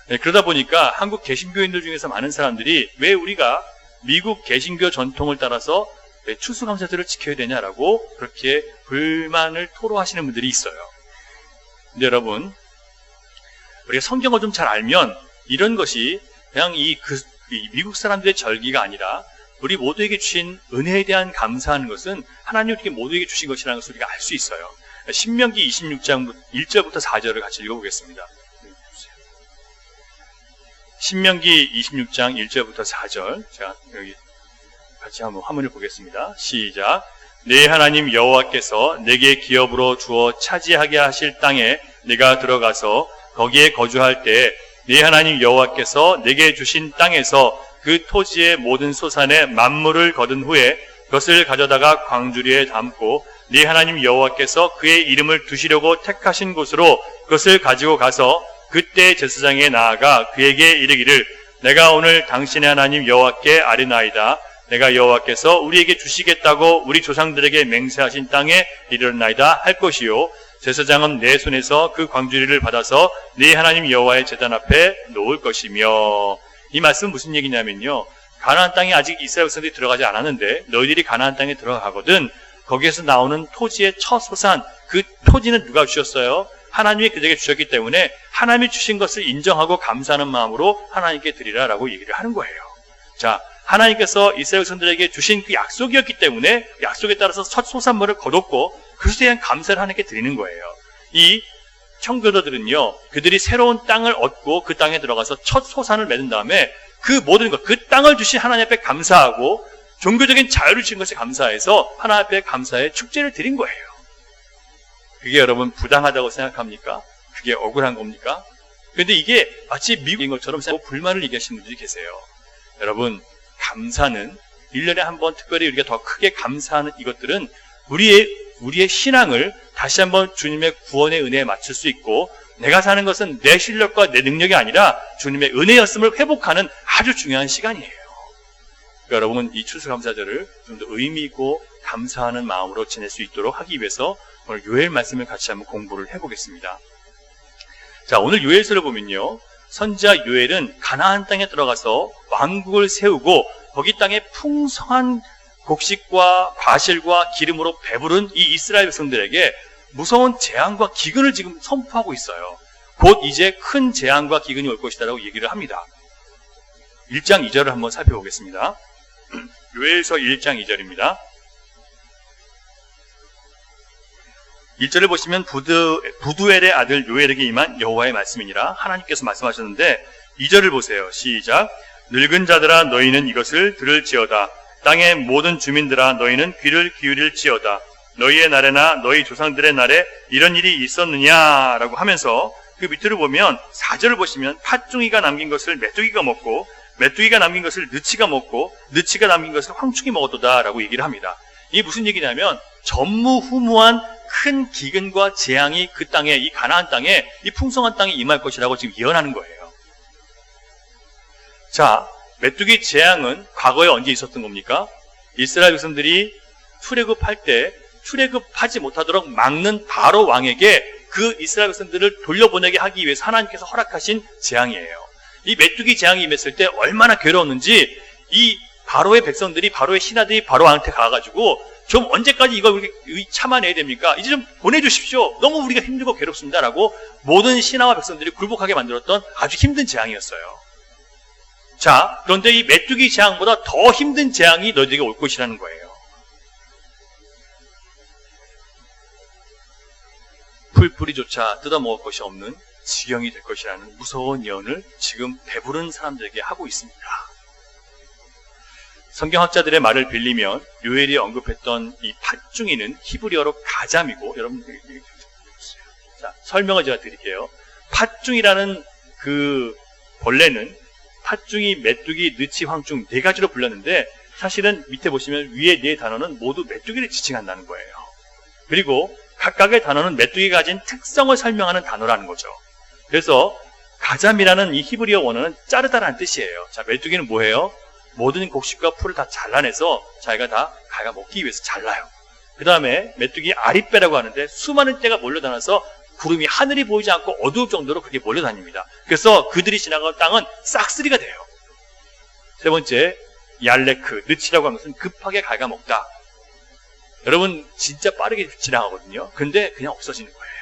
그러다 보니까 한국 개신교인들 중에서 많은 사람들이 왜 우리가 미국 개신교 전통을 따라서 왜 추수감사절을 지켜야 되냐라고 그렇게 불만을 토로하시는 분들이 있어요. 근데 여러분, 우리가 성경을 좀 잘 알면 이런 것이 그냥 이 미국 사람들의 절기가 아니라 우리 모두에게 주신 은혜에 대한 감사하는 것은 하나님 우리에게 모두에게 주신 것이라는 것을 우리가 알 수 있어요. 신명기 26장 1절부터 4절을 같이 읽어보겠습니다. 신명기 26장 1절부터 4절. 자, 여기 같이 한번 화면을 보겠습니다. 시작. 내 하나님 여호와께서 내게 기업으로 주어 차지하게 하실 땅에 내가 들어가서 거기에 거주할 때 네 하나님 여호와께서 내게 주신 땅에서 그 토지의 모든 소산의 만물을 거둔 후에 그것을 가져다가 광주리에 담고 네 하나님 여호와께서 그의 이름을 두시려고 택하신 곳으로 그것을 가지고 가서 그때 제사장에 나아가 그에게 이르기를 내가 오늘 당신의 하나님 여호와께 아뢰나이다. 내가 여호와께서 우리에게 주시겠다고 우리 조상들에게 맹세하신 땅에 이르렀나이다 할 것이요. 제사장은 내 손에서 그 광주리를 받아서 네 하나님 여호와의 제단 앞에 놓을 것이며. 이 말씀은 무슨 얘기냐면요. 가나안 땅에 아직 이스라엘 백성들이 들어가지 않았는데 너희들이 가나안 땅에 들어가거든 거기에서 나오는 토지의 첫 소산, 그 토지는 누가 주셨어요? 하나님이 그들에게 주셨기 때문에 하나님이 주신 것을 인정하고 감사하는 마음으로 하나님께 드리라라고 얘기를 하는 거예요. 자, 하나님께서 이스라엘 백성들에게 주신 그 약속이었기 때문에 약속에 따라서 첫 소산물을 거뒀고 그것에 대한 감사를 하나님께 드리는 거예요. 이 청교도들은요, 그들이 새로운 땅을 얻고 그 땅에 들어가서 첫 소산을 맺은 다음에 그 모든 것, 그 땅을 주신 하나님 앞에 감사하고 종교적인 자유를 주신 것에 감사해서 하나님 앞에 감사의 축제를 드린 거예요. 그게 여러분 부당하다고 생각합니까? 그게 억울한 겁니까? 그런데 이게 마치 미국인 것처럼 불만을 얘기하시는 분들이 계세요. 여러분, 감사는 1년에 한 번 특별히 우리가 더 크게 감사하는 이것들은 우리의 신앙을 다시 한번 주님의 구원의 은혜에 맞출 수 있고 내가 사는 것은 내 실력과 내 능력이 아니라 주님의 은혜였음을 회복하는 아주 중요한 시간이에요. 그러니까 여러분, 이 추수감사절을 좀 더 의미 있고 감사하는 마음으로 지낼 수 있도록 하기 위해서 오늘 요엘 말씀을 같이 한번 공부를 해보겠습니다. 자, 오늘 요엘서를 보면요, 선지자 요엘은 가나안 땅에 들어가서 왕국을 세우고 거기 땅에 풍성한 곡식과 과실과 기름으로 배부른 이 이스라엘 백성들에게 무서운 재앙과 기근을 지금 선포하고 있어요. 곧 이제 큰 재앙과 기근이 올 것이다라고 얘기를 합니다. 1장 2절을 한번 살펴보겠습니다. 요엘서 1장 2절입니다. 1절을 보시면 부두엘의 아들 요엘에게 임한 여호와의 말씀이니라 하나님께서 말씀하셨는데 2절을 보세요. 시작. 늙은 자들아 너희는 이것을 들을지어다. 땅의 모든 주민들아 너희는 귀를 기울일지어다. 너희의 날에나 너희 조상들의 날에 이런 일이 있었느냐라고 하면서 그 밑으로 보면 4절을 보시면 팥중이가 남긴 것을 메뚜기가 먹고 메뚜기가 남긴 것을 느치가 먹고 느치가 남긴 것을 황충이 먹었도다라고 얘기를 합니다. 이게 무슨 얘기냐면 전무후무한 큰 기근과 재앙이 그 땅에, 이 가나안 땅에, 이 풍성한 땅에 임할 것이라고 지금 예언하는 거예요. 자, 메뚜기 재앙은 과거에 언제 있었던 겁니까? 이스라엘 백성들이 출애굽할 때 출애굽하지 못하도록 막는 바로 왕에게 그 이스라엘 백성들을 돌려보내게 하기 위해서 하나님께서 허락하신 재앙이에요. 이 메뚜기 재앙이 임했을 때 얼마나 괴로웠는지 이 바로의 백성들이, 바로의 신하들이 바로 왕한테 가가지고 좀 언제까지 이거 우리 참아내야 됩니까? 이제 좀 보내주십시오. 너무 우리가 힘들고 괴롭습니다. 라고 모든 신하와 백성들이 굴복하게 만들었던 아주 힘든 재앙이었어요. 자, 그런데 이 메뚜기 재앙보다 더 힘든 재앙이 너희들에게 올 것이라는 거예요. 풀뿌리조차 뜯어먹을 것이 없는 지경이 될 것이라는 무서운 예언을 지금 배부른 사람들에게 하고 있습니다. 성경학자들의 말을 빌리면 요엘이 언급했던 이 팥중이는 히브리어로 가잠이고, 여러분 자, 설명을 제가 드릴게요. 팥중이라는 그 벌레는 팥중이, 메뚜기, 느치, 황충 네 가지로 불렸는데 사실은 밑에 보시면 위에 네 단어는 모두 메뚜기를 지칭한다는 거예요. 그리고 각각의 단어는 메뚜기가 가진 특성을 설명하는 단어라는 거죠. 그래서 가잠이라는 이 히브리어 원어는 자르다라는 뜻이에요. 자, 메뚜기는 뭐예요? 모든 곡식과 풀을 다 잘라내서 자기가 먹기 위해서 잘라요. 그 다음에 메뚜기 아리떼라고 하는데 수많은 떼가 몰려다녀서 구름이 하늘이 보이지 않고 어두울 정도로 그렇게 몰려다닙니다. 그래서 그들이 지나가는 땅은 싹쓸이가 돼요. 세 번째, 얄레크, 느치라고 하는 것은 급하게 갉아먹다. 여러분 진짜 빠르게 지나가거든요. 근데 그냥 없어지는 거예요.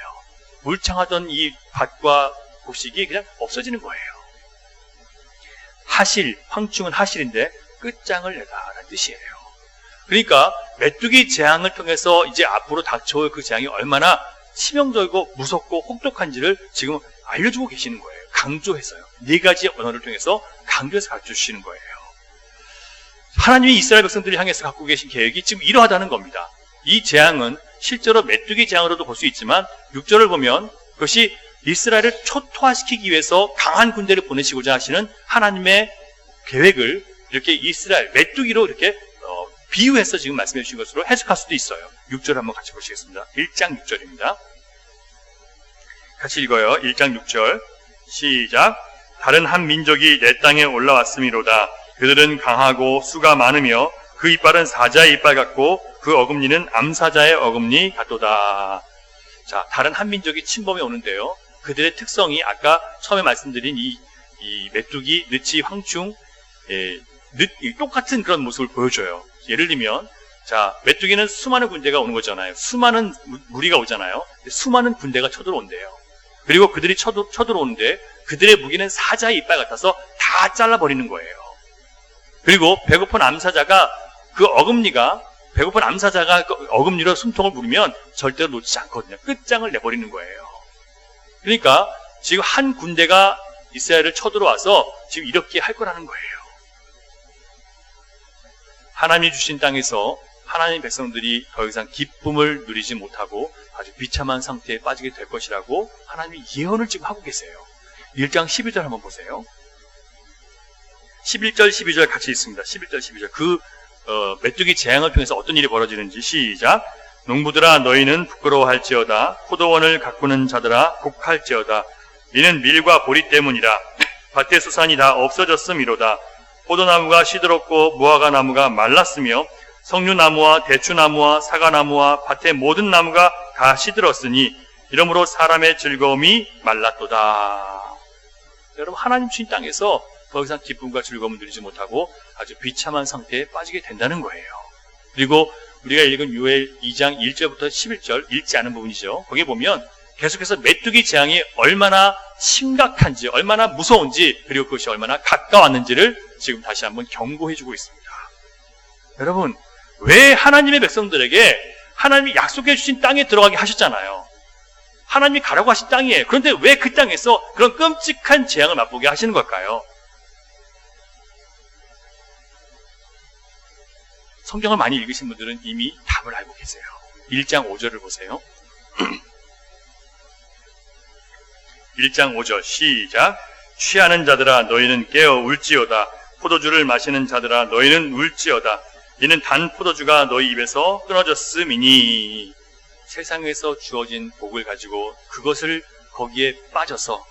물창하던 이 밭과 곡식이 그냥 없어지는 거예요. 하실, 황충은 하실인데 끝장을 내다라는 뜻이에요. 그러니까 메뚜기 재앙을 통해서 이제 앞으로 닥쳐올 그 재앙이 얼마나 치명적이고 무섭고 혹독한지를 지금 알려주고 계시는 거예요. 강조해서요. 4가지 언어를 통해서 강조해서 가르쳐주시는 거예요. 하나님이 이스라엘 백성들을 향해서 갖고 계신 계획이 지금 이러하다는 겁니다. 이 재앙은 실제로 메뚜기 재앙으로도 볼 수 있지만 6절을 보면 그것이 이스라엘을 초토화시키기 위해서 강한 군대를 보내시고자 하시는 하나님의 계획을 이렇게 이스라엘 메뚜기로 이렇게 비유해서 지금 말씀해 주신 것으로 해석할 수도 있어요. 6절 한번 같이 보시겠습니다. 1장 6절입니다. 같이 읽어요. 1장 6절 시작. 다른 한 민족이 내 땅에 올라왔음이로다. 그들은 강하고 수가 많으며 그 이빨은 사자의 이빨 같고 그 어금니는 암사자의 어금니 같도다. 자, 다른 한 민족이 침범해 오는데요. 그들의 특성이 아까 처음에 말씀드린 이 메뚜기, 느치, 황충, 똑같은 그런 모습을 보여줘요. 예를 들면, 자, 메뚜기는 수많은 군대가 오는 거잖아요. 수많은 무리가 오잖아요. 수많은 군대가 쳐들어온대요. 그리고 그들이 쳐들어오는데 그들의 무기는 사자의 이빨 같아서 다 잘라버리는 거예요. 그리고 배고픈 암사자가 그 어금니로 숨통을 물으면 절대로 놓치지 않거든요. 끝장을 내버리는 거예요. 그러니까 지금 한 군대가 이스라엘을 쳐들어와서 지금 이렇게 할 거라는 거예요. 하나님이 주신 땅에서 하나님 백성들이 더 이상 기쁨을 누리지 못하고 아주 비참한 상태에 빠지게 될 것이라고 하나님이 예언을 지금 하고 계세요. 1장 12절 한번 보세요. 11절, 12절 같이 있습니다. 11절, 12절. 메뚜기 재앙을 통해서 어떤 일이 벌어지는지 시작. 농부들아 너희는 부끄러워할지어다. 포도원을 가꾸는 자들아 곡할지어다. 이는 밀과 보리 때문이라. 밭의 수산이 다 없어졌음이로다. 포도나무가 시들었고 무화과 나무가 말랐으며 석류나무와 대추나무와 사과나무와 밭의 모든 나무가 다 시들었으니 이러므로 사람의 즐거움이 말랐도다. 여러분 하나님 주신 땅에서 더 이상 기쁨과 즐거움을 누리지 못하고 아주 비참한 상태에 빠지게 된다는 거예요. 그리고 우리가 읽은 요엘 2장 1절부터 11절 읽지 않은 부분이죠. 거기에 보면 계속해서 메뚜기 재앙이 얼마나 심각한지, 얼마나 무서운지, 그리고 그것이 얼마나 가까웠는지를 지금 다시 한번 경고해주고 있습니다. 여러분, 왜 하나님의 백성들에게 하나님이 약속해 주신 땅에 들어가게 하셨잖아요. 하나님이 가라고 하신 땅이에요. 그런데 왜 그 땅에서 그런 끔찍한 재앙을 맛보게 하시는 걸까요? 성경을 많이 읽으신 분들은 이미 답을 알고 계세요. 1장 5절을 보세요. 1장 5절 시작. 취하는 자들아 너희는 깨어 울지어다. 포도주를 마시는 자들아 너희는 울지어다. 이는 단 포도주가 너희 입에서 끊어졌음이니. 세상에서 주어진 복을 가지고 그것을 거기에 빠져서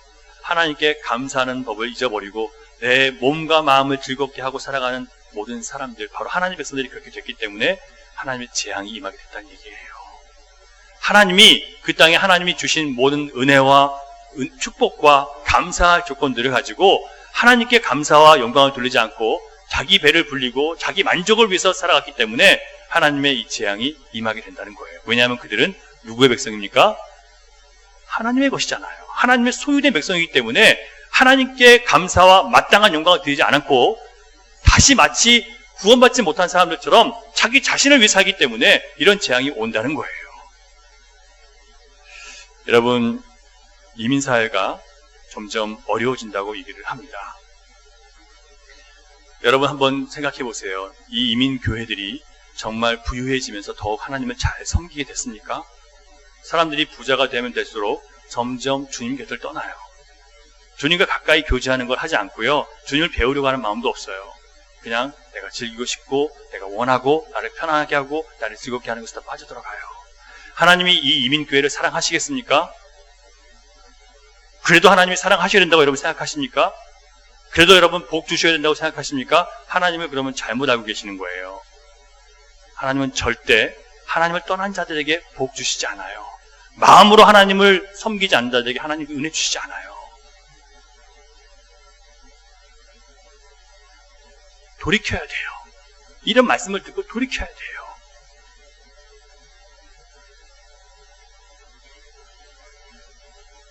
하나님께 감사하는 법을 잊어버리고 내 몸과 마음을 즐겁게 하고 살아가는 모든 사람들, 바로 하나님의 백성들이 그렇게 됐기 때문에 하나님의 재앙이 임하게 됐다는 얘기예요. 하나님이 그 땅에 하나님이 주신 모든 은혜와 축복과 감사할 조건들을 가지고 하나님께 감사와 영광을 돌리지 않고 자기 배를 불리고 자기 만족을 위해서 살아갔기 때문에 하나님의 이 재앙이 임하게 된다는 거예요. 왜냐하면 그들은 누구의 백성입니까? 하나님의 것이잖아요. 하나님의 소유된 백성이기 때문에 하나님께 감사와 마땅한 영광을 드리지 않았고 다시 마치 구원받지 못한 사람들처럼 자기 자신을 위해 살기 때문에 이런 재앙이 온다는 거예요. 여러분, 이민사회가 점점 어려워진다고 얘기를 합니다. 여러분 한번 생각해 보세요. 이 이민교회들이 정말 부유해지면서 더욱 하나님을 잘 섬기게 됐습니까? 사람들이 부자가 되면 될수록 점점 주님 곁을 떠나요. 주님과 가까이 교제하는 걸 하지 않고요. 주님을 배우려고 하는 마음도 없어요. 그냥 내가 즐기고 싶고 내가 원하고 나를 편안하게 하고 나를 즐겁게 하는 것에 다 빠져들어가요. 하나님이 이 이민교회를 사랑하시겠습니까? 그래도 하나님이 사랑하셔야 된다고 여러분 생각하십니까? 그래도 여러분 복 주셔야 된다고 생각하십니까? 하나님을 그러면 잘못 알고 계시는 거예요. 하나님은 절대 하나님을 떠난 자들에게 복 주시지 않아요. 마음으로 하나님을 섬기지 않는 자들에게 하나님 은혜 주시지 않아요. 돌이켜야 돼요. 이런 말씀을 듣고 돌이켜야 돼요.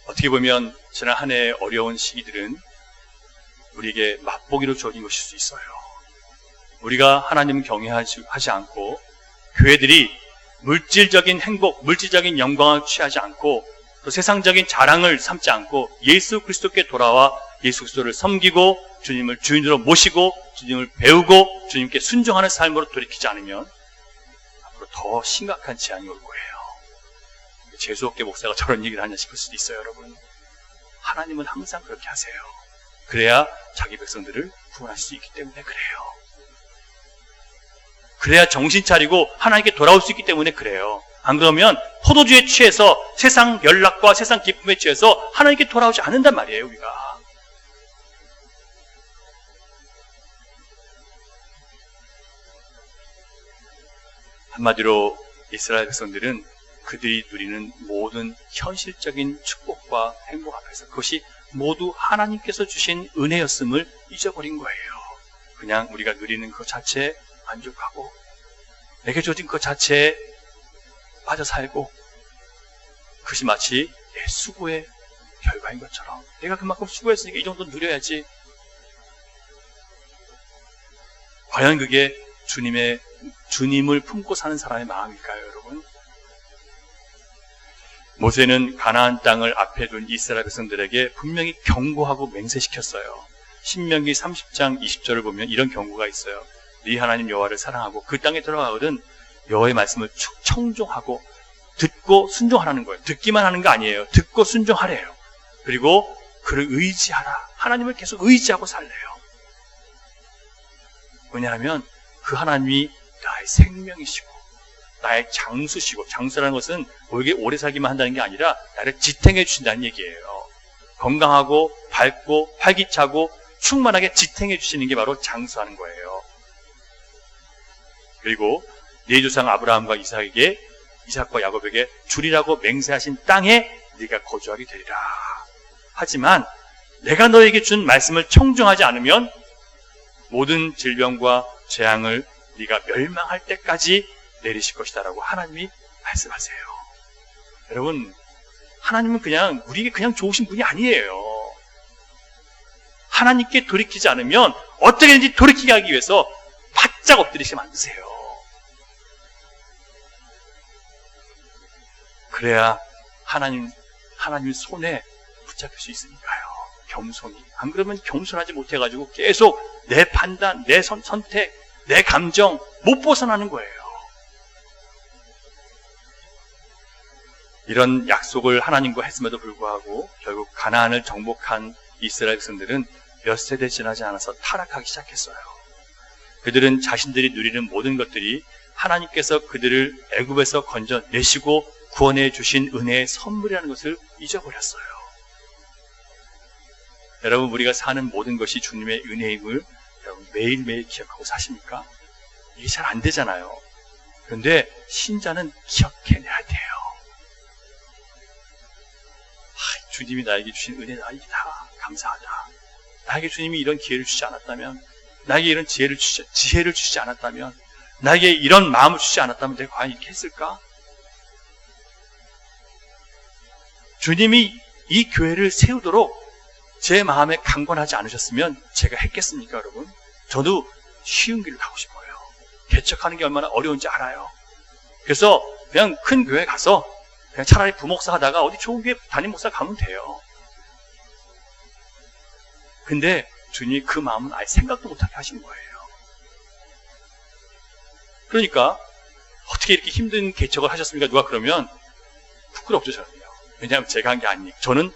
어떻게 보면 지난 한 해의 어려운 시기들은 우리에게 맛보기로 주어진 것일 수 있어요. 우리가 하나님을 경외하지 않고 교회들이 물질적인 행복, 물질적인 영광을 취하지 않고 또 세상적인 자랑을 삼지 않고 예수 그리스도께 돌아와 예수 그리스도를 섬기고 주님을 주인으로 모시고 주님을 배우고 주님께 순종하는 삶으로 돌이키지 않으면 앞으로 더 심각한 재앙이 올 거예요. 재수없게 목사가 저런 얘기를 하냐 싶을 수도 있어요, 여러분. 하나님은 항상 그렇게 하세요. 그래야 자기 백성들을 구원할 수 있기 때문에 그래요. 그래야 정신 차리고 하나님께 돌아올 수 있기 때문에 그래요. 안 그러면 포도주에 취해서 세상 연락과 세상 기쁨에 취해서 하나님께 돌아오지 않는단 말이에요, 우리가. 한마디로 이스라엘 백성들은 그들이 누리는 모든 현실적인 축복과 행복 앞에서 그것이 모두 하나님께서 주신 은혜였음을 잊어버린 거예요. 그냥 우리가 누리는 것 자체에 만족하고 내게 주어진 것 자체에 빠져 살고 그것이 마치 내 수고의 결과인 것처럼 내가 그만큼 수고했으니까 이 정도 누려야지. 과연 그게 주님을 품고 사는 사람의 마음일까요, 여러분? 모세는 가나안 땅을 앞에 둔 이스라엘 백성들에게 분명히 경고하고 맹세시켰어요. 신명기 30장 20절을 보면 이런 경고가 있어요. 네 하나님 여호와를 사랑하고 그 땅에 들어가거든 여호와의 말씀을 청종하고 듣고 순종하라는 거예요. 듣기만 하는 거 아니에요. 듣고 순종하래요. 그리고 그를 의지하라. 하나님을 계속 의지하고 살래요. 왜냐하면 그 하나님이 나의 생명이시고 나의 장수시고, 장수라는 것은 오래 살기만 한다는 게 아니라 나를 지탱해 주신다는 얘기예요. 건강하고 밝고 활기차고 충만하게 지탱해 주시는 게 바로 장수하는 거예요. 그리고 네 조상 아브라함과 이삭과 야곱에게 주리라고 맹세하신 땅에 네가 거주하게 되리라. 하지만 내가 너에게 준 말씀을 청종하지 않으면 모든 질병과 재앙을 네가 멸망할 때까지 내리실 것이다 라고 하나님이 말씀하세요. 여러분, 하나님은 그냥 우리에게 그냥 좋으신 분이 아니에요. 하나님께 돌이키지 않으면 어떻게든지 돌이키게 하기 위해서 바짝 엎드리게 만드세요. 그래야 하나님 손에 붙잡힐 수 있으니까요. 겸손히. 안 그러면 겸손하지 못해가지고 계속 내 판단, 내 선택, 내 감정 못 벗어나는 거예요. 이런 약속을 하나님과 했음에도 불구하고 결국 가나안을 정복한 이스라엘 백성들은 몇 세대 지나지 않아서 타락하기 시작했어요. 그들은 자신들이 누리는 모든 것들이 하나님께서 그들을 애굽에서 건져내시고 구원해 주신 은혜의 선물이라는 것을 잊어버렸어요. 여러분, 우리가 사는 모든 것이 주님의 은혜임을 여러분 매일매일 기억하고 사십니까? 이게 잘 안 되잖아요. 그런데 신자는 기억해내야 돼요. 주님이 나에게 주신 은혜다. 이게 다 감사하다. 나에게 주님이 이런 기회를 주지 않았다면, 나에게 이런 지혜를 주지 않았다면, 나에게 이런 마음을 주지 않았다면 내가 과연 이렇게 했을까? 주님이 이 교회를 세우도록 제 마음에 강권하지 않으셨으면 제가 했겠습니까, 여러분? 저도 쉬운 길을 가고 싶어요. 개척하는 게 얼마나 어려운지 알아요. 그래서 그냥 큰 교회 가서 그냥 차라리 부목사 하다가 어디 좋은 교회 담임 목사 가면 돼요. 근데 주님이 그 마음은 아예 생각도 못하게 하신 거예요. 그러니까 어떻게 이렇게 힘든 개척을 하셨습니까? 누가 그러면 부끄럽죠, 저는요. 왜냐하면 제가 한 게 아니니까. 저는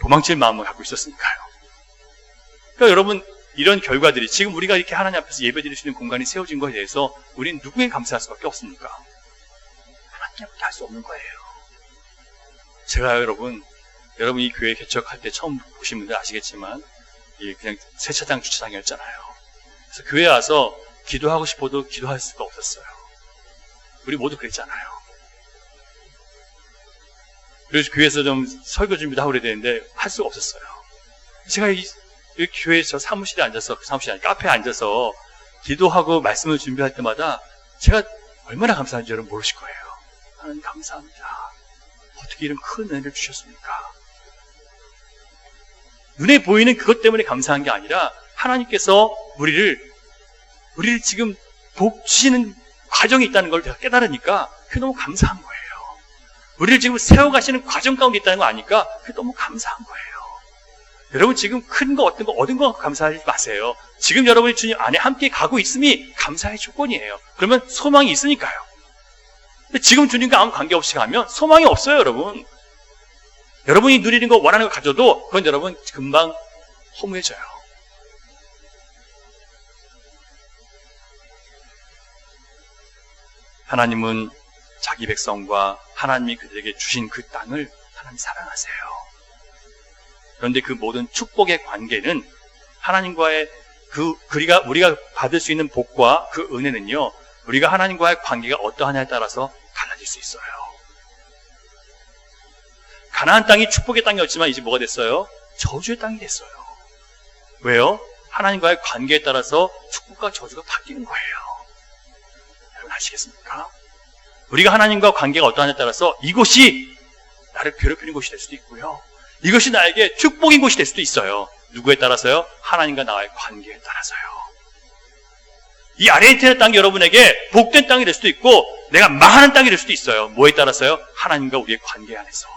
도망칠 마음을 갖고 있었으니까요. 그러니까 여러분, 이런 결과들이 지금 우리가 이렇게 하나님 앞에서 예배드릴 수 있는 공간이 세워진 것에 대해서 우리는 누구에게 감사할 수밖에 없습니까? 하나님께 할 수 없는 거예요. 제가 여러분 이 교회 개척할 때 처음 보신 분들 아시겠지만 그냥 세차장 주차장이었잖아요. 그래서 교회에 와서 기도하고 싶어도 기도할 수가 없었어요. 우리 모두 그랬잖아요. 그래서 교회에서 좀 설교 준비도 하고 그래야 되는데 할 수가 없었어요. 제가 이 교회에서 사무실에 앉아서, 사무실이 아니라 카페에 앉아서 기도하고 말씀을 준비할 때마다 제가 얼마나 감사한지 여러분 모르실 거예요. 하나님 감사합니다. 어떻게 이런 큰 은혜를 주셨습니까? 눈에 보이는 그것 때문에 감사한 게 아니라 하나님께서 우리를 지금 복 주시는 과정이 있다는 걸 제가 깨달으니까 그게 너무 감사한 거예요. 우리를 지금 세워가시는 과정 가운데 있다는 거 아니까 그게 너무 감사한 거예요. 여러분 지금 큰 거 어떤 거 얻은 거 감사하지 마세요. 지금 여러분이 주님 안에 함께 가고 있음이 감사의 조건이에요. 그러면 소망이 있으니까요. 근데 지금 주님과 아무 관계없이 가면 소망이 없어요, 여러분. 여러분이 누리는 거 원하는 거 가져도 그건 여러분 금방 허무해져요. 하나님은 자기 백성과 하나님이 그들에게 주신 그 땅을 하나님 사랑하세요. 그런데 그 모든 축복의 관계는 하나님과의 우리가 받을 수 있는 복과 그 은혜는요, 우리가 하나님과의 관계가 어떠하냐에 따라서 달라질 수 있어요. 가나안 땅이 축복의 땅이었지만 이제 뭐가 됐어요? 저주의 땅이 됐어요. 왜요? 하나님과의 관계에 따라서 축복과 저주가 바뀌는 거예요. 여러분 아시겠습니까? 우리가 하나님과 관계가 어떠하냐에 따라서 이곳이 나를 괴롭히는 곳이 될 수도 있고요. 이것이 나에게 축복인 곳이 될 수도 있어요. 누구에 따라서요? 하나님과 나의 관계에 따라서요. 이 아르헨티나 땅이 여러분에게 복된 땅이 될 수도 있고 내가 망하는 땅이 될 수도 있어요. 뭐에 따라서요? 하나님과 우리의 관계 안에서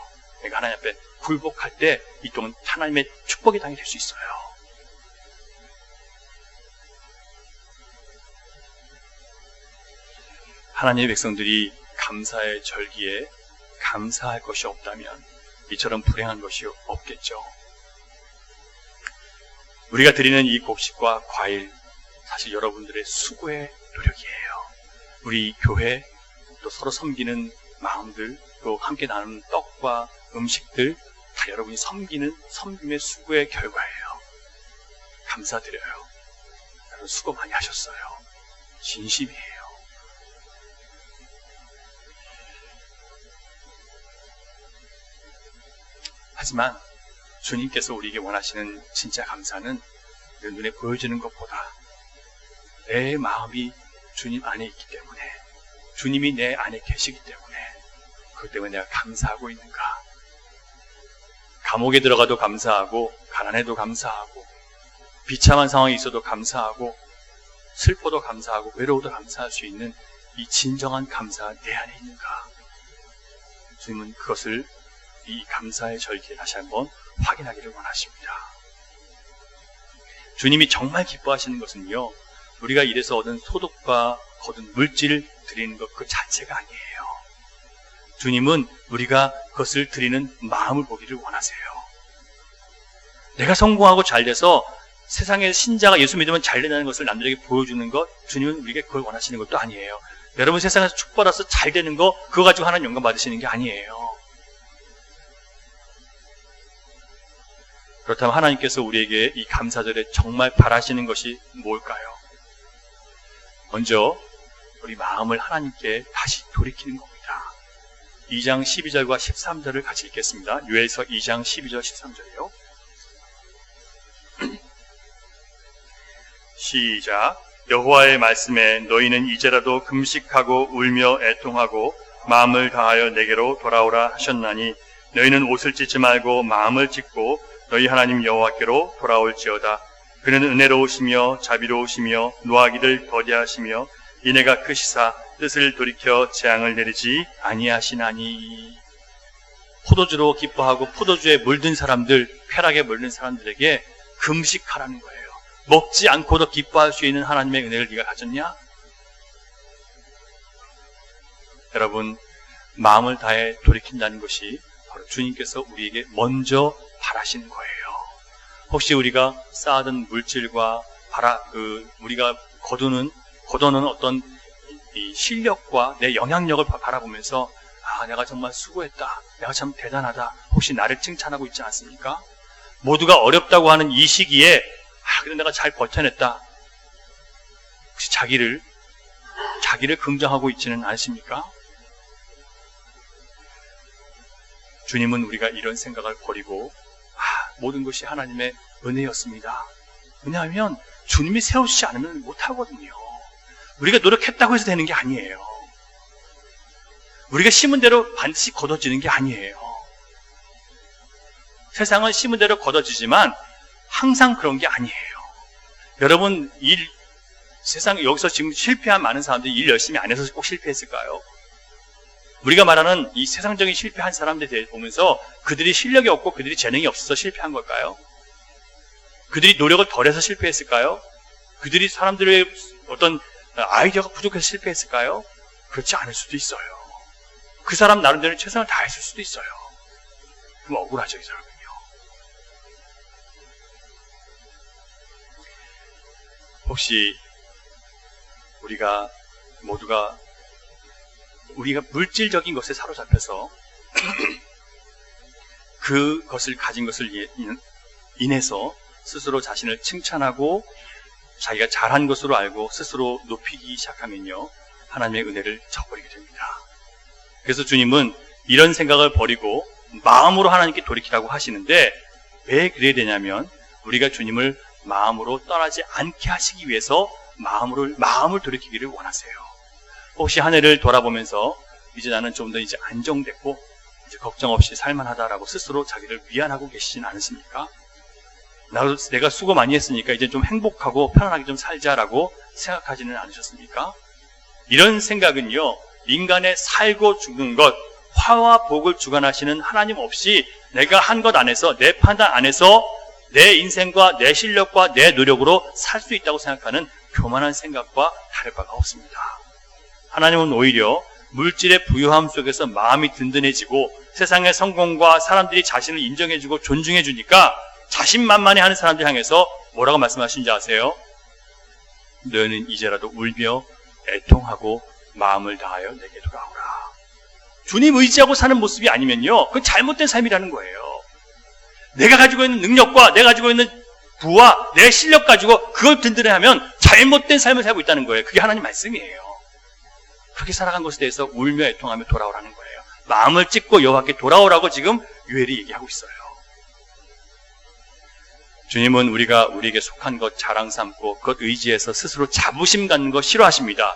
내가 하나님 앞에 굴복할 때 이 땅은 하나님의 축복의 땅이 될 수 있어요. 하나님의 백성들이 감사의 절기에 감사할 것이 없다면 이처럼 불행한 것이 없겠죠. 우리가 드리는 이 곡식과 과일, 사실 여러분들의 수고의 노력이에요. 우리 교회, 또 서로 섬기는 마음들, 또 함께 나누는 떡과 음식들, 다 여러분이 섬김의 수고의 결과예요. 감사드려요. 여러분 수고 많이 하셨어요. 진심이에요. 하지만 주님께서 우리에게 원하시는 진짜 감사는 내 눈에 보여지는 것보다 내 마음이 주님 안에 있기 때문에, 주님이 내 안에 계시기 때문에, 그것 때문에 내가 감사하고 있는가. 감옥에 들어가도 감사하고, 가난해도 감사하고, 비참한 상황이 있어도 감사하고, 슬퍼도 감사하고, 외로워도 감사할 수 있는 이 진정한 감사가 내 안에 있는가. 주님은 그것을 이 감사의 절기에 다시 한번 확인하기를 원하십니다. 주님이 정말 기뻐하시는 것은요, 우리가 이래서 얻은 소득과 거둔 물질을 드리는 것 그 자체가 아니에요. 주님은 우리가 그것을 드리는 마음을 보기를 원하세요. 내가 성공하고 잘돼서 세상의 신자가 예수 믿으면 잘된다는 것을 남들에게 보여주는 것, 주님은 우리에게 그걸 원하시는 것도 아니에요. 여러분 세상에서 축복받아서 잘되는 거, 그거 가지고 하나님 영광 받으시는 게 아니에요. 그렇다면 하나님께서 우리에게 이 감사절에 정말 바라시는 것이 뭘까요? 먼저 우리 마음을 하나님께 다시 돌이키는 겁니다. 2장 12절과 13절을 같이 읽겠습니다. 요엘서 2장 12절 13절이요. 시작. 여호와의 말씀에 너희는 이제라도 금식하고 울며 애통하고 마음을 다하여 내게로 돌아오라 하셨나니 너희는 옷을 찢지 말고 마음을 찢고 너희 하나님 여호와께로 돌아올지어다. 그는 은혜로우시며 자비로우시며 노하기를 더디하시며 이내가 크시사 뜻을 돌이켜 재앙을 내리지 아니하시나니. 포도주로 기뻐하고 포도주에 물든 사람들, 쾌락에 물든 사람들에게 금식하라는 거예요. 먹지 않고도 기뻐할 수 있는 하나님의 은혜를 네가 가졌냐? 여러분, 마음을 다해 돌이킨다는 것이 바로 주님께서 우리에게 먼저 바라시는 거예요. 혹시 우리가 쌓아둔 물질과 우리가 거두는 어떤 이 실력과 내 영향력을 바라보면서 내가 정말 수고했다. 내가 참 대단하다. 혹시 나를 칭찬하고 있지 않습니까? 모두가 어렵다고 하는 이 시기에 그래 내가 잘 버텨냈다. 혹시 자기를 긍정하고 있지는 않습니까? 주님은 우리가 이런 생각을 버리고 모든 것이 하나님의 은혜였습니다. 왜냐하면 주님이 세우시지 않으면 못하거든요. 우리가 노력했다고 해서 되는 게 아니에요. 우리가 심은 대로 반드시 거둬지는 게 아니에요. 세상은 심은 대로 거둬지지만 항상 그런 게 아니에요. 여러분, 세상 여기서 지금 실패한 많은 사람들이 일 열심히 안 해서 꼭 실패했을까요? 우리가 말하는 이 세상적인 실패한 사람들에 보면서 그들이 실력이 없고 그들이 재능이 없어서 실패한 걸까요? 그들이 노력을 덜해서 실패했을까요? 그들이 사람들의 어떤 아이디어가 부족해서 실패했을까요? 그렇지 않을 수도 있어요. 그 사람 나름대로 최선을 다했을 수도 있어요. 그럼 억울하죠, 이 사람은요. 혹시 우리가 모두가 물질적인 것에 사로잡혀서 그것을 가진 것을 인해서 스스로 자신을 칭찬하고 자기가 잘한 것으로 알고 스스로 높이기 시작하면요, 하나님의 은혜를 저버리게 됩니다. 그래서 주님은 이런 생각을 버리고 마음으로 하나님께 돌이키라고 하시는데, 왜 그래야 되냐면 우리가 주님을 마음으로 떠나지 않게 하시기 위해서 마음을 돌이키기를 원하세요. 혹시 한 해를 돌아보면서 이제 나는 좀 더 이제 안정됐고 이제 걱정 없이 살만하다라고 스스로 자기를 위안하고 계시진 않으십니까? 내가 수고 많이 했으니까 이제 좀 행복하고 편안하게 좀 살자라고 생각하지는 않으셨습니까? 이런 생각은요, 인간의 살고 죽는 것, 화와 복을 주관하시는 하나님 없이 내가 한 것 안에서, 내 판단 안에서 내 인생과 내 실력과 내 노력으로 살 수 있다고 생각하는 교만한 생각과 다를 바가 없습니다. 하나님은 오히려 물질의 부유함 속에서 마음이 든든해지고 세상의 성공과 사람들이 자신을 인정해주고 존중해주니까 자신만만해하는 사람들 향해서 뭐라고 말씀하시는지 아세요? 너는 이제라도 울며 애통하고 마음을 다하여 내게 돌아오라. 주님 의지하고 사는 모습이 아니면요, 그건 잘못된 삶이라는 거예요. 내가 가지고 있는 능력과 내가 가지고 있는 부와 내 실력 가지고 그걸 든든해하면 잘못된 삶을 살고 있다는 거예요. 그게 하나님 말씀이에요. 그렇게 살아간 것에 대해서 울며 애통하며 돌아오라는 거예요. 마음을 찢고 여호와께 돌아오라고 지금 유엘이 얘기하고 있어요. 주님은 우리가 우리에게 속한 것 자랑 삼고 그것 의지해서 스스로 자부심 갖는 거 싫어하십니다.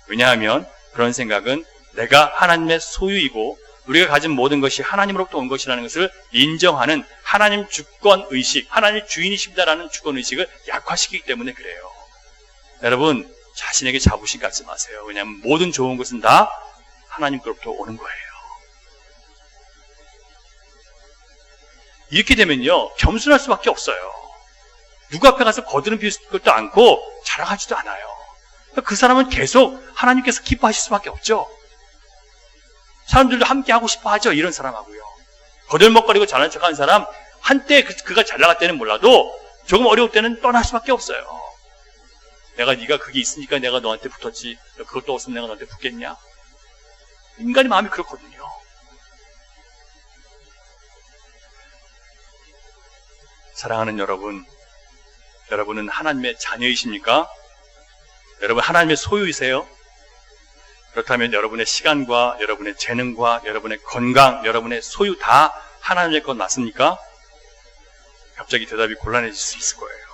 왜냐하면 그런 생각은 내가 하나님의 소유이고 우리가 가진 모든 것이 하나님으로부터 온 것이라는 것을 인정하는 하나님 주권의식, 하나님 주인이십니다라는 주권의식을 약화시키기 때문에 그래요. 여러분, 자신에게 자부심 갖지 마세요. 왜냐하면 모든 좋은 것은 다 하나님께로부터 오는 거예요. 이렇게 되면요, 겸손할 수밖에 없어요. 누구 앞에 가서 거드름 피울 것도 않고 자랑하지도 않아요. 그 사람은 계속 하나님께서 기뻐하실 수밖에 없죠. 사람들도 함께 하고 싶어 하죠. 이런 사람하고요. 거들먹거리고 잘난 척하는 사람, 한때 그가 잘 나갈 때는 몰라도 조금 어려울 때는 떠날 수밖에 없어요. 네가 그게 있으니까 내가 너한테 붙었지, 그것도 없으면 내가 너한테 붙겠냐? 인간의 마음이 그렇거든요. 사랑하는 여러분, 여러분은 하나님의 자녀이십니까? 여러분 하나님의 소유이세요? 그렇다면 여러분의 시간과 여러분의 재능과 여러분의 건강, 여러분의 소유 다 하나님의 것 맞습니까? 갑자기 대답이 곤란해질 수 있을 거예요.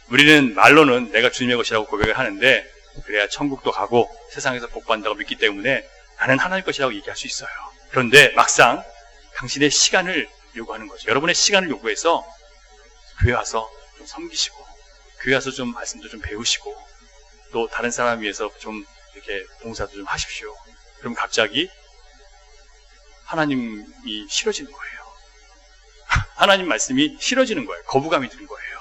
우리는 말로는 내가 주님의 것이라고 고백을 하는데, 그래야 천국도 가고 세상에서 복받는다고 믿기 때문에 나는 하나님의 것이라고 얘기할 수 있어요. 그런데 막상 당신의 시간을 요구하는 거죠. 여러분의 시간을 요구해서 교회 와서 좀 섬기시고, 교회 와서 좀 말씀도 좀 배우시고, 또 다른 사람 위해서 좀 이렇게 봉사도 좀 하십시오. 그럼 갑자기 하나님이 싫어지는 거예요. 하나님 말씀이 싫어지는 거예요. 거부감이 드는 거예요.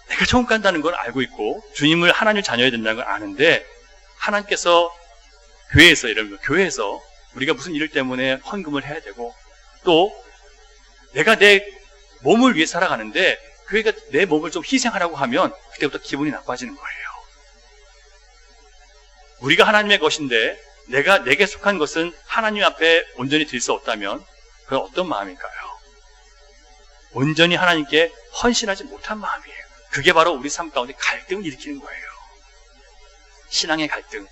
내가 천국 간다는 걸 알고 있고 주님을 하나님 자녀해야 된다는 걸 아는데, 하나님께서 교회에서, 예를 들면 교회에서 우리가 무슨 일 때문에 헌금을 해야 되고, 또 내가 내 몸을 위해 살아가는데 교회가 내 몸을 좀 희생하라고 하면 그때부터 기분이 나빠지는 거예요. 우리가 하나님의 것인데 내게 속한 것은 하나님 앞에 온전히 드릴 수 없다면 그건 어떤 마음일까요? 온전히 하나님께 헌신하지 못한 마음이에요. 그게 바로 우리 삶 가운데 갈등을 일으키는 거예요. 신앙의 갈등.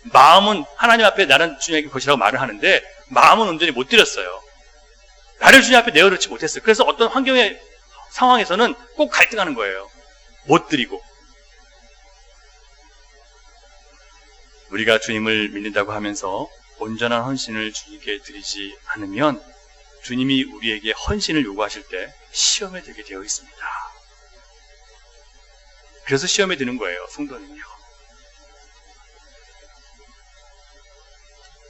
마음은 하나님 앞에 나는 주님에게 것이라고 말을 하는데 마음은 온전히 못 드렸어요. 나를 주님 앞에 내어놓지 못했어요. 그래서 어떤 환경의 상황에서는 꼭 갈등하는 거예요. 못 드리고. 우리가 주님을 믿는다고 하면서 온전한 헌신을 주님께 드리지 않으면 주님이 우리에게 헌신을 요구하실 때 시험에 들게 되어 있습니다. 그래서 시험에 드는 거예요, 성도는요.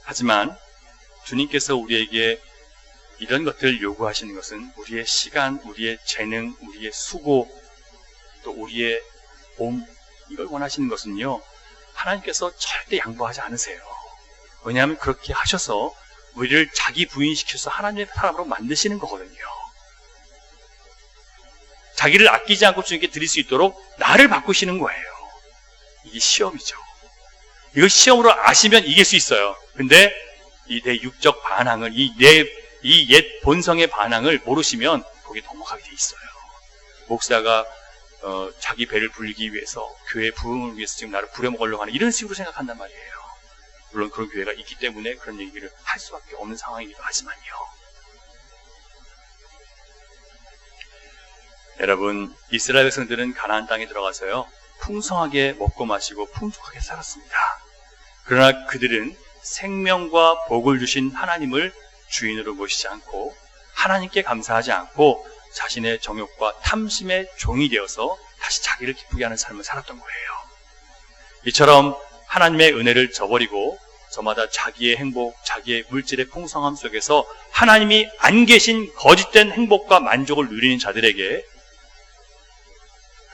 하지만 주님께서 우리에게 이런 것들을 요구하시는 것은 우리의 시간, 우리의 재능, 우리의 수고, 또 우리의 몸, 이걸 원하시는 것은요, 하나님께서 절대 양보하지 않으세요. 왜냐하면 그렇게 하셔서 우리를 자기 부인시켜서 하나님의 사람으로 만드시는 거거든요. 자기를 아끼지 않고 주님께 드릴 수 있도록 나를 바꾸시는 거예요. 이게 시험이죠. 이걸 시험으로 아시면 이길 수 있어요. 근데 이 내 육적 반항을, 이 옛 본성의 반항을 모르시면 거기에 넘어가게 돼 있어요. 목사가 자기 배를 불리기 위해서, 교회 부흥을 위해서 지금 나를 부려먹으려고 하는 이런 식으로 생각한단 말이에요. 물론 그런 교회가 있기 때문에 그런 얘기를 할 수밖에 없는 상황이기도 하지만요. 여러분, 이스라엘 백성들은 가나안 땅에 들어가서요, 풍성하게 먹고 마시고 풍족하게 살았습니다. 그러나 그들은 생명과 복을 주신 하나님을 주인으로 모시지 않고 하나님께 감사하지 않고 자신의 정욕과 탐심의 종이 되어서 다시 자기를 기쁘게 하는 삶을 살았던 거예요. 이처럼 하나님의 은혜를 저버리고 저마다 자기의 행복, 자기의 물질의 풍성함 속에서 하나님이 안 계신 거짓된 행복과 만족을 누리는 자들에게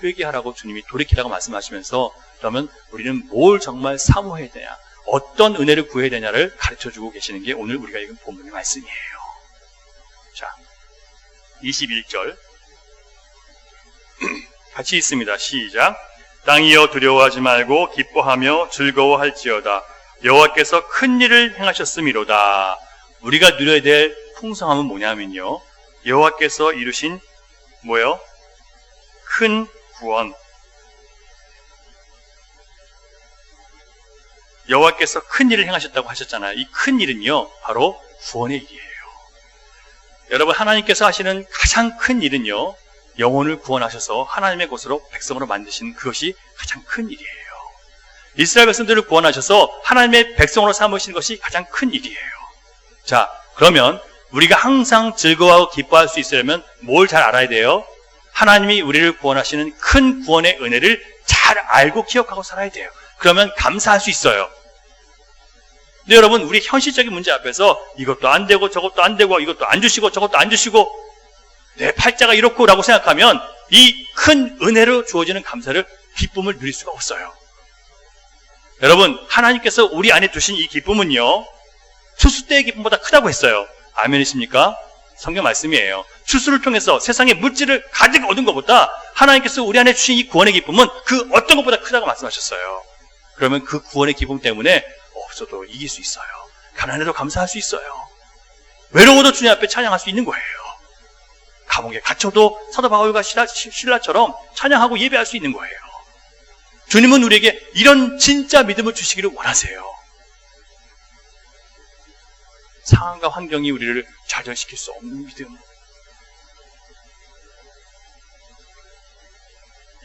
회개하라고 주님이 돌이키라고 말씀하시면서, 그러면 우리는 뭘 정말 사모해야 되냐, 어떤 은혜를 구해야 되냐를 가르쳐주고 계시는 게 오늘 우리가 읽은 본문의 말씀이에요. 자, 21절 같이 있습니다. 시작. 땅이여 두려워하지 말고 기뻐하며 즐거워할지어다. 여호와께서 큰 일을 행하셨음이로다. 우리가 누려야 될 풍성함은 뭐냐면요, 여호와께서 이루신 뭐예요? 큰 구원. 여호와께서 큰 일을 행하셨다고 하셨잖아요. 이 큰 일은요, 바로 구원의 일이에요. 여러분, 하나님께서 하시는 가장 큰 일은요, 영혼을 구원하셔서 하나님의 것으로 백성으로 만드신 그것이 가장 큰 일이에요. 이스라엘 백성들을 구원하셔서 하나님의 백성으로 삼으신 것이 가장 큰 일이에요. 자, 그러면 우리가 항상 즐거워하고 기뻐할 수 있으려면 뭘 잘 알아야 돼요? 하나님이 우리를 구원하시는 큰 구원의 은혜를 잘 알고 기억하고 살아야 돼요. 그러면 감사할 수 있어요. 근데 여러분, 우리 현실적인 문제 앞에서 이것도 안 되고 저것도 안 되고 이것도 안 주시고 저것도 안 주시고 내 팔자가 이렇고 라고 생각하면 이 큰 은혜로 주어지는 감사를, 기쁨을 누릴 수가 없어요. 여러분, 하나님께서 우리 안에 두신 이 기쁨은요, 추수 때의 기쁨보다 크다고 했어요. 아멘이십니까? 성경 말씀이에요. 추수를 통해서 세상의 물질을 가득 얻은 것보다 하나님께서 우리 안에 주신 이 구원의 기쁨은 그 어떤 것보다 크다고 말씀하셨어요. 그러면 그 구원의 기쁨 때문에 없어도 이길 수 있어요. 가난해도 감사할 수 있어요. 외로워도 주님 앞에 찬양할 수 있는 거예요. 감옥에 갇혀도 사도 바울과 신라처럼 찬양하고 예배할 수 있는 거예요. 주님은 우리에게 이런 진짜 믿음을 주시기를 원하세요. 상황과 환경이 우리를 좌절시킬 수 없는 믿음.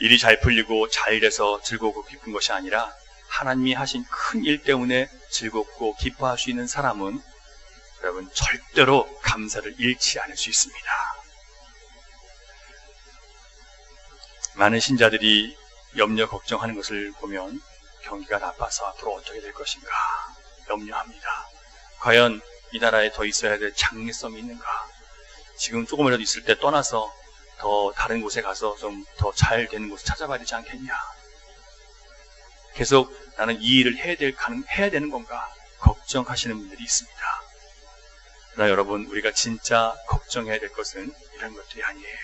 일이 잘 풀리고 잘 돼서 즐겁고 기쁜 것이 아니라 하나님이 하신 큰 일 때문에 즐겁고 기뻐할 수 있는 사람은 여러분 절대로 감사를 잃지 않을 수 있습니다. 많은 신자들이 염려 걱정하는 것을 보면 경기가 나빠서 앞으로 어떻게 될 것인가 염려합니다. 과연 이 나라에 더 있어야 될 장래성이 있는가? 지금 조금이라도 있을 때 떠나서 더 다른 곳에 가서 좀 더 잘 되는 곳을 찾아봐야 되지 않겠냐? 계속 나는 이 일을 해야 되는 건가? 걱정하시는 분들이 있습니다. 그러나 여러분, 우리가 진짜 걱정해야 될 것은 이런 것들이 아니에요.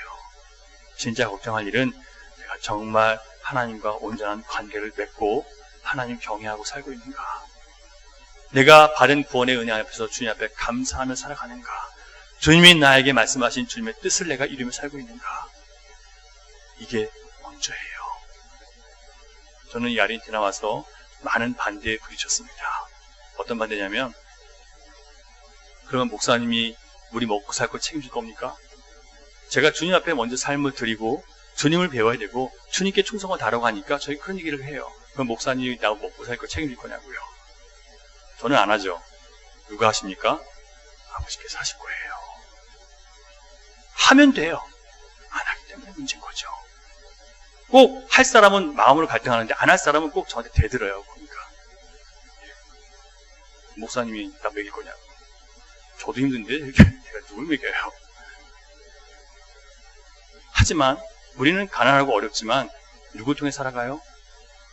진짜 걱정할 일은 내가 정말 하나님과 온전한 관계를 맺고 하나님 경외하고 살고 있는가? 내가 받은 구원의 은혜 앞에서 주님 앞에 감사하며 살아가는가? 주님이 나에게 말씀하신 주님의 뜻을 내가 이루며 살고 있는가? 이게 먼저예요. 저는 이 아르헨티나 와서 많은 반대에 부딪혔습니다. 어떤 반대냐면, 그러면 목사님이 우리 먹고 살 거 책임질 겁니까? 제가 주님 앞에 먼저 삶을 드리고 주님을 배워야 되고 주님께 충성을 다하라고 하니까 저희 그런 얘기를 해요. 그럼 목사님이 나 먹고 살 거 책임질 거냐고요. 저는 안 하죠. 누가 하십니까? 아버지께서 하실 거예요. 하면 돼요. 안 하기 때문에 문제인 거죠. 꼭 할 사람은 마음으로 갈등하는데 안 할 사람은 꼭 저한테 대들어요. 그러니까 목사님이 나 먹일 거냐고. 저도 힘든데 제가 누굴 먹여요. 하지만 우리는 가난하고 어렵지만 누굴 통해 살아가요?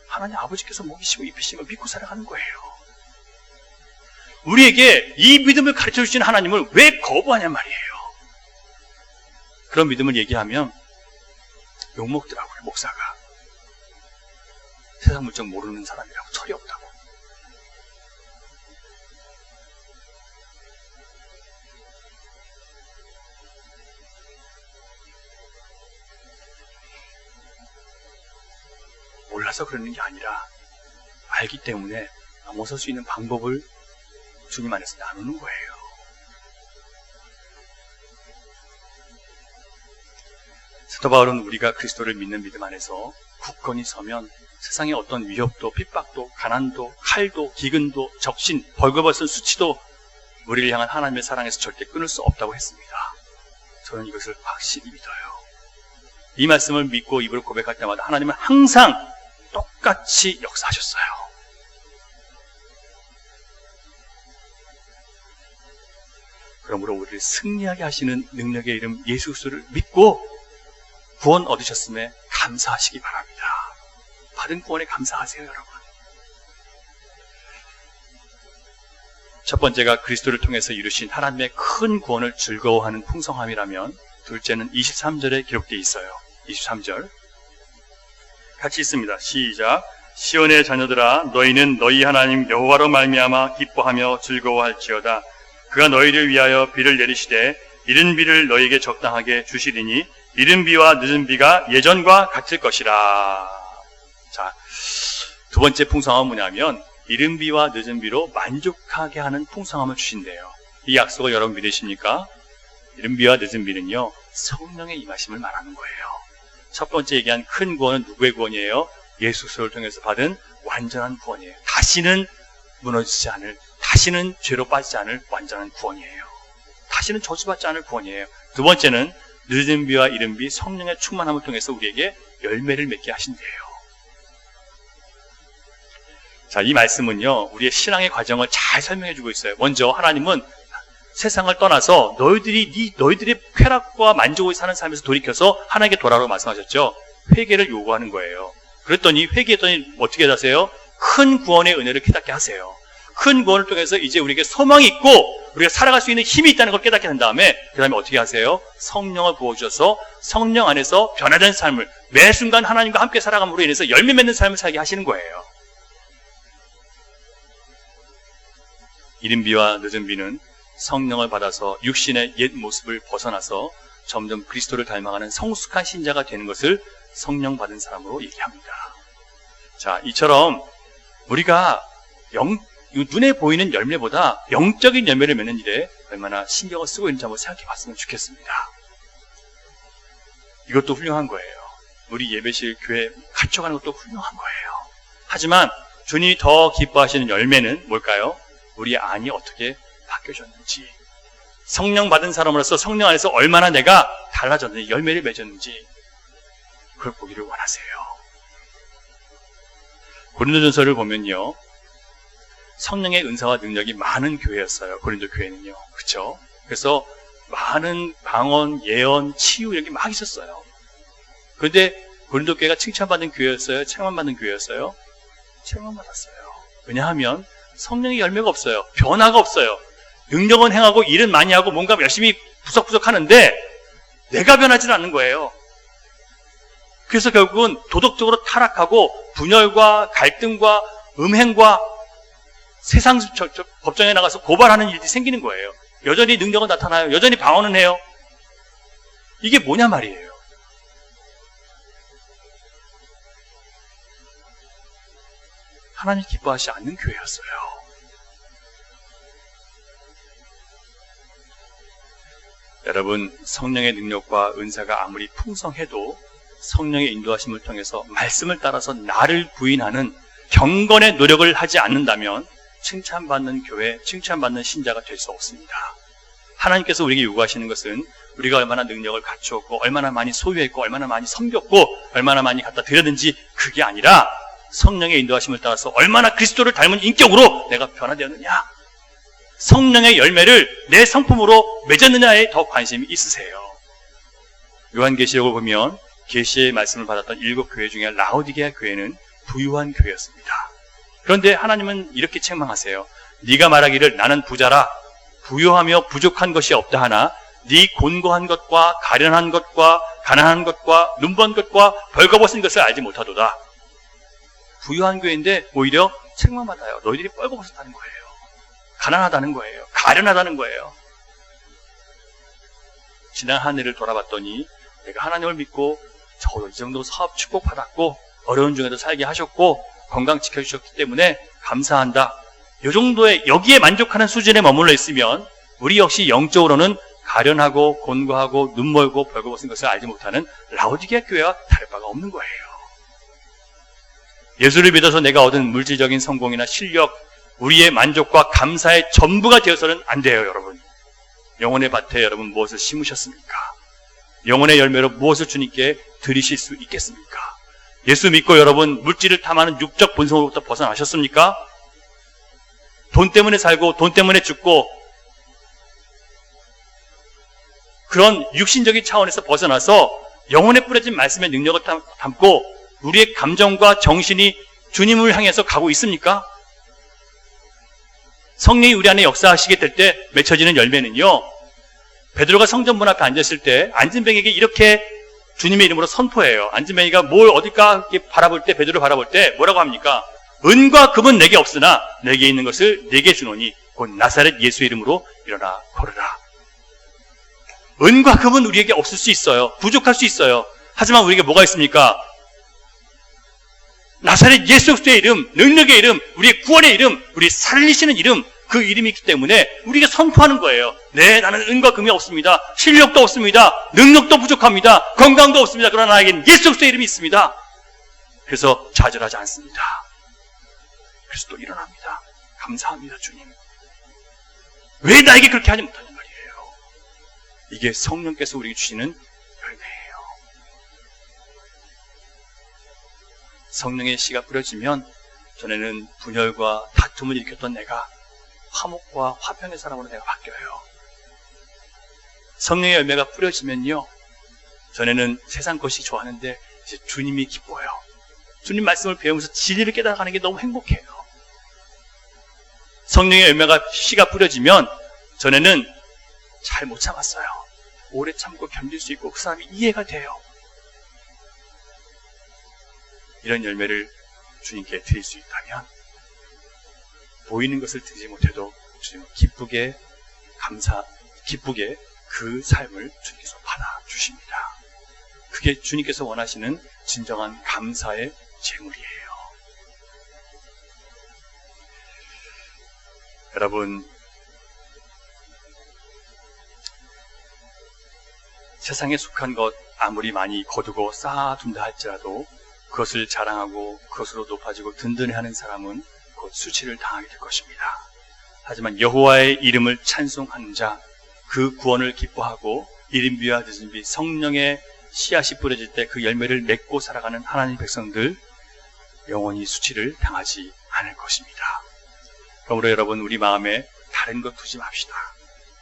하나님 아버지께서 먹이시고 입히시고 믿고 살아가는 거예요. 우리에게 이 믿음을 가르쳐 주시는 하나님을 왜 거부하냔 말이에요. 그런 믿음을 얘기하면 욕먹더라고요, 목사가. 세상 물정 모르는 사람이라고, 철이 없다고. 몰라서 그러는 게 아니라 알기 때문에 넘어설 수 있는 방법을 주님 안에서 나누는 거예요. 사도 바울은 우리가 그리스도를 믿는 믿음 안에서 굳건히 서면 세상의 어떤 위협도, 핍박도, 가난도, 칼도, 기근도, 적신, 벌거벗은 수치도 우리를 향한 하나님의 사랑에서 절대 끊을 수 없다고 했습니다. 저는 이것을 확실히 믿어요. 이 말씀을 믿고 입으로 고백할 때마다 하나님은 항상 똑같이 역사하셨어요. 그러므로 우리를 승리하게 하시는 능력의 이름 예수 그리스도를 믿고 구원 얻으셨음에 감사하시기 바랍니다. 받은 구원에 감사하세요, 여러분. 첫 번째가 그리스도를 통해서 이루신 하나님의 큰 구원을 즐거워하는 풍성함이라면, 둘째는 23절에 기록되어 있어요. 23절 같이 있습니다. 시작. 시온의 자녀들아, 너희는 너희 하나님 여호와로 말미암아 기뻐하며 즐거워할지어다. 그가 너희를 위하여 비를 내리시되 이른 비를 너희에게 적당하게 주시리니 이른 비와 늦은 비가 예전과 같을 것이라. 자, 두 번째 풍성함은 뭐냐면 이른 비와 늦은 비로 만족하게 하는 풍성함을 주신대요. 이 약속을 여러분 믿으십니까? 이른 비와 늦은 비는요, 성령의 임하심을 말하는 거예요. 첫 번째 얘기한 큰 구원은 누구의 구원이에요? 예수 그리스도를 통해서 받은 완전한 구원이에요. 다시는 무너지지 않을, 다시는 죄로 빠지지 않을 완전한 구원이에요. 다시는 저주받지 않을 구원이에요. 두 번째는 늦은 비와 이른 비, 성령의 충만함을 통해서 우리에게 열매를 맺게 하신대요. 자, 이 말씀은요, 우리의 신앙의 과정을 잘 설명해주고 있어요. 먼저 하나님은 세상을 떠나서 너희들의 쾌락과 만족을 사는 삶에서 돌이켜서 하나님께 돌아오라고 말씀하셨죠. 회개를 요구하는 거예요. 그랬더니 회개했더니 어떻게 하세요? 큰 구원의 은혜를 깨닫게 하세요. 큰 구원을 통해서 이제 우리에게 소망이 있고 우리가 살아갈 수 있는 힘이 있다는 걸 깨닫게 한 다음에 그 다음에 어떻게 하세요? 성령을 부어주셔서 성령 안에서 변화된 삶을, 매 순간 하나님과 함께 살아감으로 인해서 열매 맺는 삶을 살게 하시는 거예요. 이른 비와 늦은 비는 성령을 받아서 육신의 옛 모습을 벗어나서 점점 그리스도를 닮아가는 성숙한 신자가 되는 것을 성령 받은 사람으로 얘기합니다. 자, 이처럼 우리가 눈에 보이는 열매보다 영적인 열매를 맺는 일에 얼마나 신경을 쓰고 있는지 한번 생각해 봤으면 좋겠습니다. 이것도 훌륭한 거예요. 우리 예배실 교회 갖춰가는 것도 훌륭한 거예요. 하지만 주님이 더 기뻐하시는 열매는 뭘까요? 우리 안이 어떻게 바뀌어졌는지, 성령 받은 사람으로서 성령 안에서 얼마나 내가 달라졌는지, 열매를 맺었는지 그걸 보기를 원하세요. 고린도전서를 보면요, 성령의 은사와 능력이 많은 교회였어요. 고린도 교회는요. 그렇죠? 그래서 많은 방언, 예언, 치유 이런 게 막 있었어요. 그런데 고린도 교회가 칭찬받은 교회였어요? 책망받는 교회였어요? 책망받았어요. 왜냐하면 성령의 열매가 없어요. 변화가 없어요. 능력은 행하고 일은 많이 하고 뭔가 열심히 부석부석 하는데 내가 변하지는 않는 거예요. 그래서 결국은 도덕적으로 타락하고 분열과 갈등과 음행과 세상 법정에 나가서 고발하는 일이 생기는 거예요. 여전히 능력은 나타나요. 여전히 방언은 해요. 이게 뭐냐 말이에요. 하나님 기뻐하지 않는 교회였어요. 여러분, 성령의 능력과 은사가 아무리 풍성해도 성령의 인도하심을 통해서 말씀을 따라서 나를 부인하는 경건의 노력을 하지 않는다면 칭찬받는 교회, 칭찬받는 신자가 될 수 없습니다. 하나님께서 우리에게 요구하시는 것은 우리가 얼마나 능력을 갖추었고 얼마나 많이 소유했고 얼마나 많이 섬겼고 얼마나 많이 갖다 드렸는지 그게 아니라 성령의 인도하심을 따라서 얼마나 그리스도를 닮은 인격으로 내가 변화되었느냐, 성령의 열매를 내 성품으로 맺었느냐에 더 관심이 있으세요. 요한계시록을 보면 계시의 말씀을 받았던 7 교회 중에 라오디게아 교회는 부유한 교회였습니다. 그런데 하나님은 이렇게 책망하세요. 네가 말하기를 나는 부자라 부유하며 부족한 것이 없다 하나 네 곤고한 것과 가련한 것과 가난한 것과 눈먼 것과 벌거벗은 것을 알지 못하도다. 부유한 교회인데 오히려 책망받아요. 너희들이 벌거벗었다는 거예요. 가난하다는 거예요. 가련하다는 거예요. 지난 한 해를 돌아봤더니 내가 하나님을 믿고 적어도 이 정도 사업 축복받았고 어려운 중에도 살게 하셨고 건강 지켜주셨기 때문에 감사한다. 이 정도의 여기에 만족하는 수준에 머물러 있으면 우리 역시 영적으로는 가련하고 곤고하고 눈멀고 벌거벗은 것을 알지 못하는 라오디게아 교회와 다를 바가 없는 거예요. 예수를 믿어서 내가 얻은 물질적인 성공이나 실력, 우리의 만족과 감사의 전부가 되어서는 안 돼요, 여러분. 영혼의 밭에 여러분 무엇을 심으셨습니까? 영혼의 열매로 무엇을 주님께 드리실 수 있겠습니까? 예수 믿고 여러분 물질을 탐하는 육적 본성으로부터 벗어나셨습니까? 돈 때문에 살고 돈 때문에 죽고 그런 육신적인 차원에서 벗어나서 영혼에 뿌려진 말씀의 능력을 담고 우리의 감정과 정신이 주님을 향해서 가고 있습니까? 성령이 우리 안에 역사하시게 될 때 맺혀지는 열매는요, 베드로가 성전문 앞에 앉았을 때 안진뱅이에게 이렇게 주님의 이름으로 선포해요. 안진뱅이가 뭘 어딜까 바라볼 때, 베드로를 바라볼 때 뭐라고 합니까? 은과 금은 내게 없으나 내게 있는 것을 내게 주노니 곧 나사렛 예수 이름으로 일어나 걸으라. 은과 금은 우리에게 없을 수 있어요. 부족할 수 있어요. 하지만 우리에게 뭐가 있습니까? 나사렛 예수 그리스도의 이름, 능력의 이름, 우리의 구원의 이름, 우리 살리시는 이름, 그 이름이 있기 때문에 우리에게 선포하는 거예요. 네, 나는 은과 금이 없습니다. 실력도 없습니다. 능력도 부족합니다. 건강도 없습니다. 그러나 나에게는 예수 그리스도의 이름이 있습니다. 그래서 좌절하지 않습니다. 그래서 또 일어납니다. 감사합니다, 주님. 왜 나에게 그렇게 하지 못하는 말이에요? 이게 성령께서 우리에게 주시는 열매예요. 성령의 씨가 뿌려지면 전에는 분열과 다툼을 일으켰던 내가 화목과 화평의 사람으로 내가 바뀌어요. 성령의 열매가 뿌려지면요, 전에는 세상 것이 좋았는데 이제 주님이 기뻐요. 주님 말씀을 배우면서 진리를 깨달아가는 게 너무 행복해요. 성령의 열매가 씨가 뿌려지면 전에는 잘 못 참았어요. 오래 참고 견딜 수 있고 그 사람이 이해가 돼요. 이런 열매를 주님께 드릴 수 있다면 보이는 것을 드리지 못해도 주님은 기쁘게 그 삶을 주님께서 받아주십니다. 그게 주님께서 원하시는 진정한 감사의 제물이에요. 여러분, 세상에 속한 것 아무리 많이 거두고 쌓아둔다 할지라도 그것을 자랑하고 그것으로 높아지고 든든해하는 사람은 곧 수치를 당하게 될 것입니다. 하지만 여호와의 이름을 찬송하는 자, 그 구원을 기뻐하고 이른비와 늦은비 성령의 씨앗이 뿌려질 때 그 열매를 맺고 살아가는 하나님의 백성들, 영원히 수치를 당하지 않을 것입니다. 그러므로 여러분, 우리 마음에 다른 것 두지 맙시다.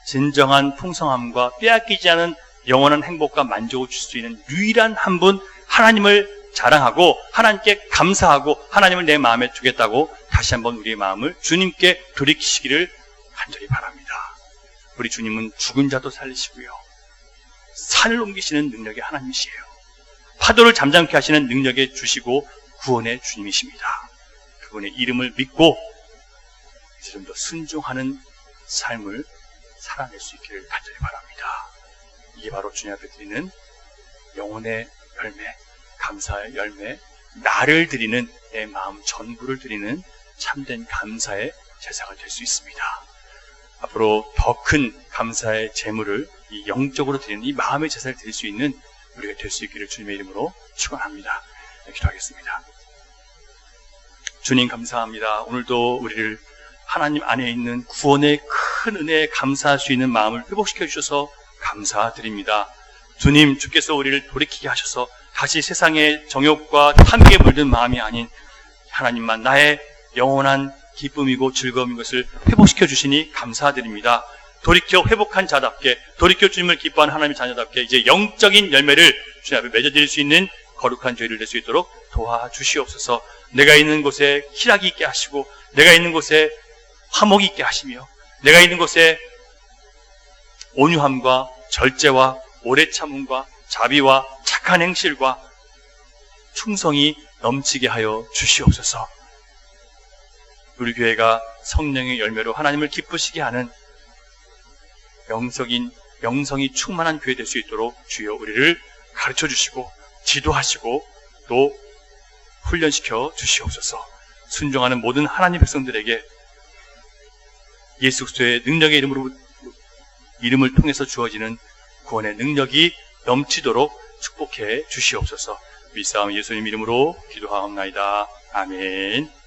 진정한 풍성함과 빼앗기지 않은 영원한 행복과 만족을 줄 수 있는 유일한 한 분 하나님을 자랑하고 하나님께 감사하고 하나님을 내 마음에 두겠다고 다시 한번 우리의 마음을 주님께 돌이키시기를 간절히 바랍니다. 우리 주님은 죽은 자도 살리시고요, 산을 옮기시는 능력의 하나님이시에요. 파도를 잠잠케 하시는 능력에 주시고 구원의 주님이십니다. 그분의 이름을 믿고 좀 더 순종하는 삶을 살아낼 수 있기를 간절히 바랍니다. 이게 바로 주님 앞에 드리는 영혼의 열매, 감사의 열매, 나를 드리는, 내 마음 전부를 드리는 참된 감사의 제사가 될 수 있습니다. 앞으로 더 큰 감사의 제물을 이 영적으로 드리는 이 마음의 제사를 드릴 수 있는 우리가 될 수 있기를 주님의 이름으로 축원합니다. 기도하겠습니다. 주님 감사합니다. 오늘도 우리를 하나님 안에 있는 구원의 큰 은혜에 감사할 수 있는 마음을 회복시켜 주셔서 감사드립니다. 주님, 주께서 우리를 돌이키게 하셔서 다시 세상의 정욕과 탐욕에 물든 마음이 아닌 하나님만 나의 영원한 기쁨이고 즐거움인 것을 회복시켜 주시니 감사드립니다. 돌이켜 회복한 자답게, 돌이켜 주님을 기뻐하는 하나님의 자녀답게 이제 영적인 열매를 주님 앞에 맺어드릴 수 있는 거룩한 죄를 낼 수 있도록 도와주시옵소서. 내가 있는 곳에 희락이 있게 하시고, 내가 있는 곳에 화목이 있게 하시며, 내가 있는 곳에 온유함과 절제와 오래 참음과 자비와 착한 행실과 충성이 넘치게 하여 주시옵소서. 우리 교회가 성령의 열매로 하나님을 기쁘시게 하는 영성이 충만한 교회 될 수 있도록 주여 우리를 가르쳐 주시고 지도하시고 또 훈련시켜 주시옵소서. 순종하는 모든 하나님 백성들에게 예수 그리스도의 능력의 이름을 통해서 주어지는 구원의 능력이 넘치도록 축복해 주시옵소서. 믿사오며 예수님 이름으로 기도하옵나이다. 아멘.